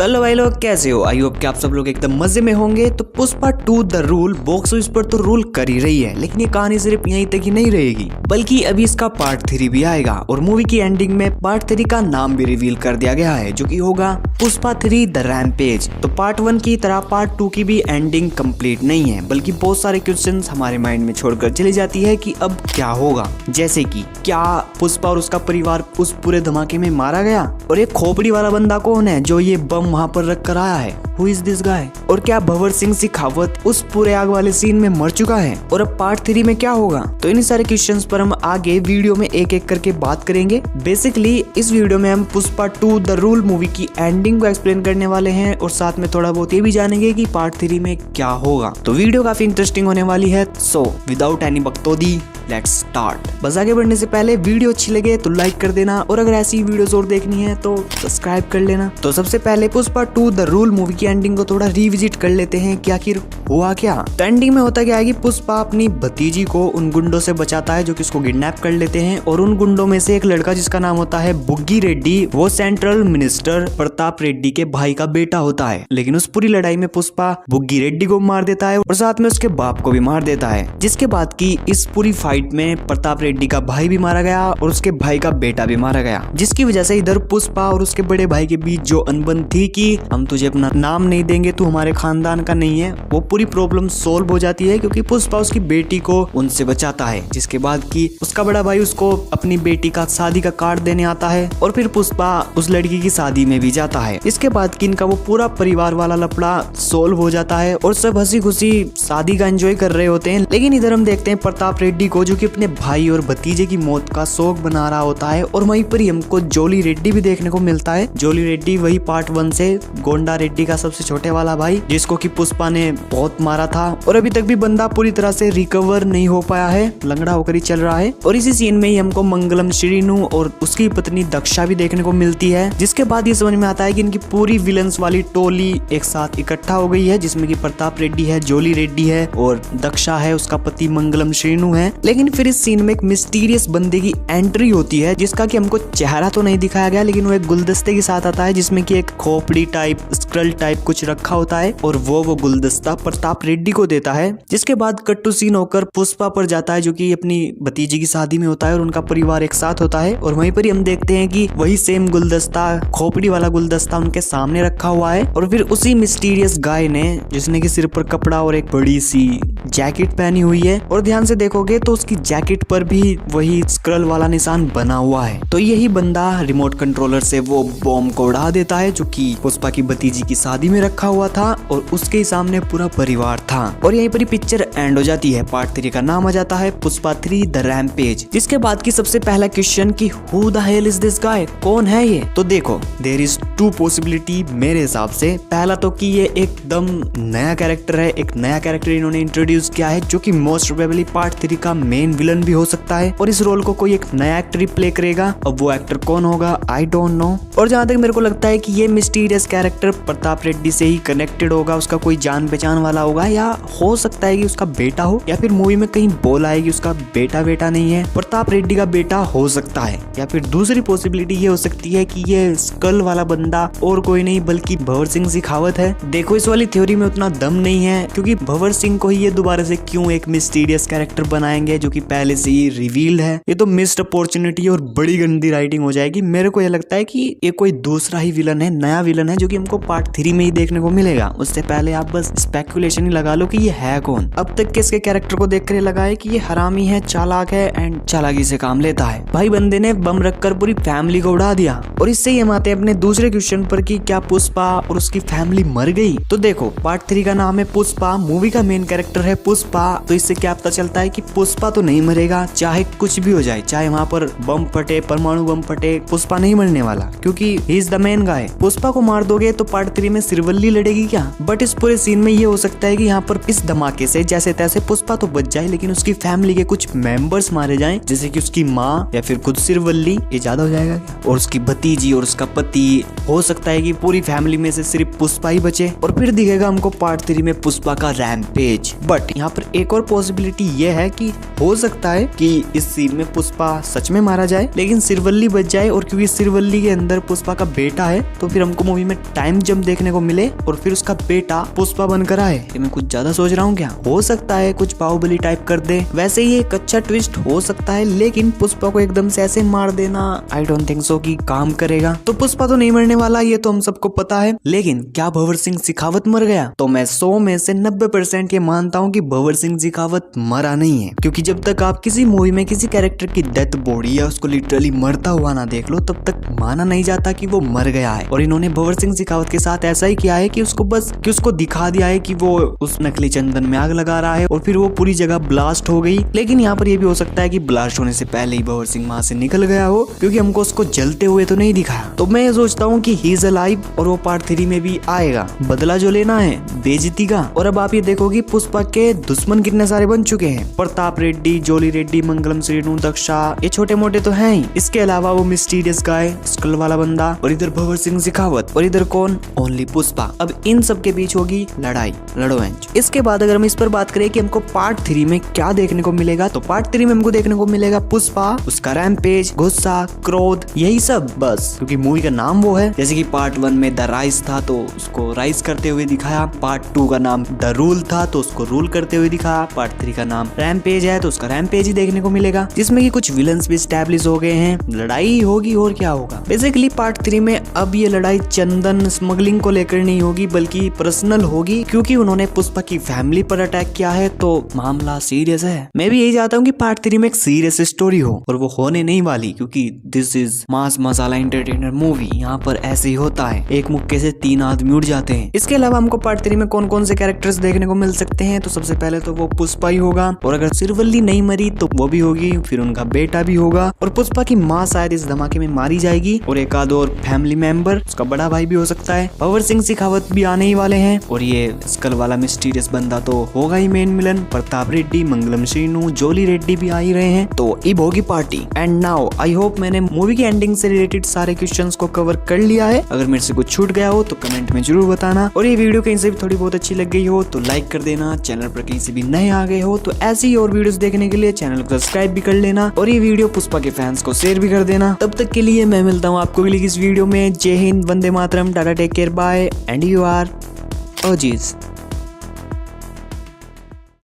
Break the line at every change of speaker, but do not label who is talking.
तो हेलो भाई लोग, कैसे हो? आई होप कि आप सब लोग एकदम मजे में होंगे। तो Pushpa 2 the rule box office पर तो रूल कर ही रही है, लेकिन ये कहानी सिर्फ यहीं तक ही नहीं रहेगी, बल्कि अभी इसका पार्ट 3 भी आएगा। और मूवी की एंडिंग में पार्ट 3 का नाम भी रिवील कर दिया गया है, जो कि होगा पुष्पा 3 द रैम्पेज। तो पार्ट 1 की तरह पार्ट 2 की भी एंडिंग कंप्लीट नहीं है, बल्कि बहुत सारे क्वेश्चंस हमारे माइंड में छोड़कर चली जाती है कि अब क्या होगा। जैसे कि क्या पुष्पा और उसका परिवार उस पूरे धमाके में मारा गया? और ये खोपड़ी वाला बंदा कौन है जो ये बम वहाँ पर रख कर आया है? Who is this guy? और क्या भंवर सिंह शेखावत उस पूरे आग वाले सीन में मर चुका है? और अब पार्ट 3 में क्या होगा? तो इन सारे क्वेश्चंस पर हम आगे वीडियो में एक एक करके बात करेंगे। बेसिकली इस वीडियो में हम पुष्पा 2 द रूल मूवी की एंडिंग को एक्सप्लेन करने वाले हैं, और साथ में थोड़ा बहुत ये भी जानेंगे कि पार्ट 3 में क्या होगा। तो वीडियो काफी इंटरेस्टिंग होने वाली है। सो विदाउट एनी बकचोदी लेट्स स्टार्ट। बस आगे बढ़ने से पहले वीडियो अच्छी लगे तो लाइक कर देना, और अगर ऐसी वीडियोस और देखनी है तो सब्सक्राइब कर लेना। तो सबसे पहले पुष्पा 2 द रूल मूवी की एंडिंग को थोड़ा रिविजिट कर लेते हैं कि आखिर हुआ क्या। तो एंडिंग में होता क्या है कि पुष्पा अपनी भतीजी को उन गुंडों से बचाता है जो कि उसको किडनैप कर लेते हैं, और उन गुंडों में से एक लड़का जिसका नाम होता है बुग्गी रेड्डी, वो सेंट्रल मिनिस्टर प्रताप रेड्डी के भाई का बेटा होता है। लेकिन उस पूरी लड़ाई में पुष्पा बुग्गी रेड्डी को मार देता है और साथ में उसके बाप को भी मार देता है, जिसके बाद की इस पूरी फाइट में प्रताप रेड्डी का भाई भी मारा गया और उसके भाई का बेटा भी मारा गया, जिसकी वजह से इधर पुष्पा और उसके बड़े भाई के बीच जो अनबन थी कि हम तुझे अपना नाम नहीं देंगे, तू हमारे खानदान का नहीं है, वो पूरी प्रॉब्लम सोल्व हो जाती है क्योंकि पुष्पा उसकी बेटी को उनसे बचाता है। जिसके बाद की उसका बड़ा भाई उसको अपनी बेटी का शादी का कार्ड देने आता है, और फिर पुष्पा उस लड़की की शादी में भी जाता है। इसके बाद की इनका वो पूरा परिवार वाला लफड़ा सोल्व हो जाता है और सब हंसी खुशी शादी का एंजॉय कर रहे होते हैं। लेकिन इधर हम देखते हैं प्रताप रेड्डी को, जो कि अपने भाई और भतीजे की मौत का शोक बना रहा होता है, और वहीं पर ही हमको जोली रेड्डी भी देखने को मिलता है। जोली रेड्डी वही पार्ट 1 से गोंडा रेड्डी का सबसे छोटे वाला भाई, जिसको कि पुष्पा ने बहुत मारा था, और अभी तक भी बंदा पूरी तरह से रिकवर नहीं हो पाया है, लंगड़ा होकर ही चल रहा है। और इसी सीन में ही हमको मंगलम श्रीनु और उसकी पत्नी दक्षा भी देखने को मिलती है। जिसके बाद ये समझ में आता है कि इनकी पूरी विलन्स वाली टोली एक साथ इकट्ठा हो गई है, जिसमें कि प्रताप रेड्डी है, जोली रेड्डी है और दक्षा है, उसका पति मंगलम श्रीनु है। लेकिन फिर इस सीन में एक मिस्टीरियस बंदे की एंट्री होती है, जिसका कि हमको चेहरा तो नहीं दिखाया गया, लेकिन वो एक गुलदस्ते के साथ आता है, जिसमें कि एक खोपड़ी टाइप स्क्रल टाइप कुछ रखा होता है, और वो गुलदस्ता प्रताप रेड्डी को देता है। जिसके बाद कट टू सीन होकर पुष्पा पर जाता है, जो कि अपनी भतीजी की शादी में होता है और उनका परिवार एक साथ होता है, और वहीं पर ही हम देखते हैं कि वही सेम गुलदस्ता, खोपड़ी वाला गुलदस्ता उनके सामने रखा हुआ है। और फिर उसी मिस्टीरियस गाय ने, जिसने कि सिर पर कपड़ा और एक बड़ी सी जैकेट पहनी हुई है, और ध्यान से देखोगे तो उसकी जैकेट पर भी वही स्क्रल वाला निशान बना हुआ है, तो यही बंदा रिमोट कंट्रोलर से वो बॉम्ब को उड़ा देता है, जो कि पुष्पा की भतीजी की शादी में रखा हुआ था, और उसके सामने पूरा परिवार था। और यहीं पर ही पिक्चर एंड हो जाती है। पार्ट 3 का नाम आ जाता है पुष्पा 3 द रैम्पेज। जिसके बाद की सबसे पहला क्वेश्चन कि who the hell is this guy, कौन है ये? तो देखो, देयर इज 2 पॉसिबिलिटी मेरे हिसाब से। पहला तो कि ये एकदम नया कैरेक्टर है, एक नया कैरेक्टर इन्होंने इंट्रोड्यूस किया है, जो कि मोस्ट प्रोबेबली पार्ट 3 का मेन विलन भी हो सकता है, और इस रोल को कोई एक नया एक्टर ही प्ले करेगा। अब वो एक्टर कौन होगा आई डोंट नो। और जहां तक मेरे को लगता है कि ये मिस्टीरियस कैरेक्टर प्रताप रेड्डी से ही कनेक्टेड होगा, उसका कोई जान पहचान वाला होगा, या हो सकता है कि उसका बेटा हो, या फिर मूवी में कहीं बोल आएगी उसका बेटा नहीं है, प्रताप रेड्डी का बेटा हो सकता है। या फिर दूसरी पॉसिबिलिटी ये हो सकती है कि ये स्कल वाला बंदा और कोई नहीं बल्कि भंवर सिंह शेखावत है। देखो, इस वाली थ्योरी में उतना दम नहीं है, क्योंकि भंवर सिंह को ही ये दोबारा से क्यों एक मिस्टीरियस कैरेक्टर बनाएंगे जो कि पहले से ही रिवील्ड है। ये तो मिस्ड अपॉर्चुनिटी और बड़ी गंदी राइटिंग हो जाएगी। मेरे को ये लगता है कि ये कोई दूसरा ही विलन है, नया विलन है, जो कि हमको पार्ट 3 में ही देखने को मिलेगा। उससे पहले आप बस स्पेकुलेशन ही लगा लो कि ये है कौन। अब तक के इसके कैरेक्टर को देखकर लगा है कि ये हरामी है, चालाक है, एंड चालाकी से काम लेता है। भाई बंदे ने बम रखकर पूरी फैमिली को उड़ा दिया। और इससे ही हम आते हैं अपने दूसरे क्वेश्चन पर कि क्या पुष्पा और उसकी फैमिली मर गई? तो देखो, पार्ट 3 का नाम है पुष्पा, मूवी का मेन कैरेक्टर है पुष्पा, तो इससे क्या पता चलता है कि पुष्पा तो नहीं मरेगा, चाहे कुछ भी हो जाए, चाहे वहाँ पर बम फटे, परमाणु बम फटे, पुष्पा नहीं मरने वाला, क्योंकि he is the main guy. Pushpa को मार दोगे तो पार्ट 3 में सिरवल्ली लड़ेगी क्या? बट इस पूरे सीन में ये हो सकता है कि यहाँ पर इस धमाके से जैसे तैसे पुष्पा तो बच जाए, लेकिन उसकी फैमिली के कुछ मेंबर्स मारे जाएं, जैसे कि उसकी माँ या फिर खुद सिरवल्ली। ये ज्यादा हो जाएगा क्या? और उसकी भतीजी और उसका पति। हो सकता है कि पूरी फैमिली में से सिर्फ पुष्पा ही बचे, और फिर दिखेगा हमको पार्ट 3 में पुष्पा का रैम्पेज। बट बट यहाँ पर एक और पॉसिबिलिटी ये है कि हो सकता है कि इस सीन में पुष्पा सच में मारा जाए, लेकिन सिरवल्ली बच जाए, और क्योंकि सिरवल्ली के अंदर पुष्पा का बेटा है तो फिर हमको मूवी में टाइम जंप देखने को मिले और फिर उसका बेटा पुष्पा बनकर आए। ये मैं कुछ ज्यादा सोच रहा हूँ क्या? हो सकता है कुछ बाहुबली टाइप कर दे। वैसे ये एक अच्छा ट्विस्ट हो सकता है, लेकिन पुष्पा को एकदम से ऐसे मार देना आई डोंट थिंक सो कि काम करेगा। तो पुष्पा तो नहीं मरने वाला, ये तो हम सबको पता है। लेकिन क्या भंवर सिंह शेखावत मर गया? तो मैं 100 में से 90% ये मानता हूँ कि भंवर सिंह शेखावत मरा नहीं है, क्योंकि जब तक आप किसी मूवी में किसी कैरेक्टर की डेथ बॉडी या उसको लिटरली मरता हुआ ना देख लो, तब तक माना नहीं जाता कि वो मर गया है। और इन्होंने भंवर सिंह शेखावत के साथ ऐसा ही किया है कि उसको दिखा दिया है कि वो उस नकली चंदन में आग लगा रहा है और फिर वो पूरी जगह ब्लास्ट हो गई। लेकिन यहाँ पर ये भी हो सकता है कि ब्लास्ट होने से पहले ही भंवर सिंह वहां से निकल गया हो, क्योंकि हमको उसको जलते हुए तो नहीं दिखाया। तो मैं ये सोचता हूँ कि ही इज अलाइव और वो पार्ट 3 में भी आएगा। बदला जो लेना है बेइज्जती का। और अब आप ये देखोगे पुष्पा के दुश्मन कितने सारे बन चुके हैं। प्रताप रेड्डी, जोली रेड्डी, मंगलम श्रीनु, दक्षा, ये छोटे मोटे तो हैं ही। इसके अलावा वो मिस्टीरियस गाय, स्कल वाला बंदा, और इधर भंवर सिंह शेखावत, और इधर कौन? ओनली पुष्पा। अब इन सब के बीच होगी लड़ाई, लड़ोएंज। इसके बाद अगर हम इस पर बात करें कि हमको पार्ट 3 में क्या देखने को मिलेगा, तो पार्ट 3 में हमको देखने को मिलेगा पुष्पा, उसका रैम्पेज, गुस्सा, क्रोध, यही सब बस, क्योंकि मूवी का नाम वो है। जैसे कि पार्ट 1 में द राइज था तो उसको राइज करते हुए दिखाया, पार्ट 2 का नाम द रूल था तो उसको रूल करते हुए दिखाया, पार्ट 3 का नाम रैम्पेज है तो उसका रैम्पेज ही देखने को मिलेगा, जिसमें कि कुछ विलन्स भी एस्टैब्लिश हो गए हैं। लड़ाई होगी और क्या होगा। बेसिकली पार्ट 3 में अब ये लड़ाई चंदन स्मगलिंग को लेकर नहीं होगी, बल्कि पर्सनल होगी, क्योंकि उन्होंने पुष्पा की फैमिली पर अटैक किया है तो मामला सीरियस है। मैं भी यही चाहता हूँ कि पार्ट 3 में एक सीरियस स्टोरी हो, और वो होने नहीं वाली, क्योंकि this is mass masala entertainer movie. यहाँ पर ऐसे ही होता है, एक मुक्के से 3 आदमी उड़ जाते हैं। इसके अलावा हमको पार्ट 3 में कौन कौन से कैरेक्टर्स देखने को मिल सकते हैं, तो सबसे पहले तो वो पुष्पा ही होगा, और अगर सिरवल्ली नहीं मरी तो वो भी होगी, फिर उनका बेटा भी होगा, और पुष्पा की माँ शायद इस धमाके में मारी जाएगी, और एक आध और फैमिली मेंबर, उसका बड़ा भाई भी हो सकता है। भंवर सिंह शेखावत भी आने ही वाले हैं, और ये स्कल वाला मिस्टीरियस बंदा तो होगा ही मेन विलन। प्रताप रेड्डी, मंगलम श्रीनु, जोली रेड्डी भी आ ही रहे हैं, तो अब होगी party. And now I hope मैंने मूवी की एंडिंग से रिलेटेड सारे क्वेश्चंस को कवर कर लिया है। अगर मेरे से कुछ छूट गया हो तो कमेंट में जरूर बताना, और ये वीडियो कहीं से भी थोड़ी बहुत अच्छी लग गई हो तो लाइक कर देना। चैनल पर कहीं से भी नए आ गए हो तो ऐसी ही और वीडियोस देखने के लिए चैनल को सब्सक्राइब भी कर लेना, और ये वीडियो पुष्पा के फैंस को शेयर भी कर देना। तब तक के लिए मैं मिलता हूँ आपको अगली इस वीडियो में। Jai Hind, Vande Mataram, tata, take care, bye, and you are OGs.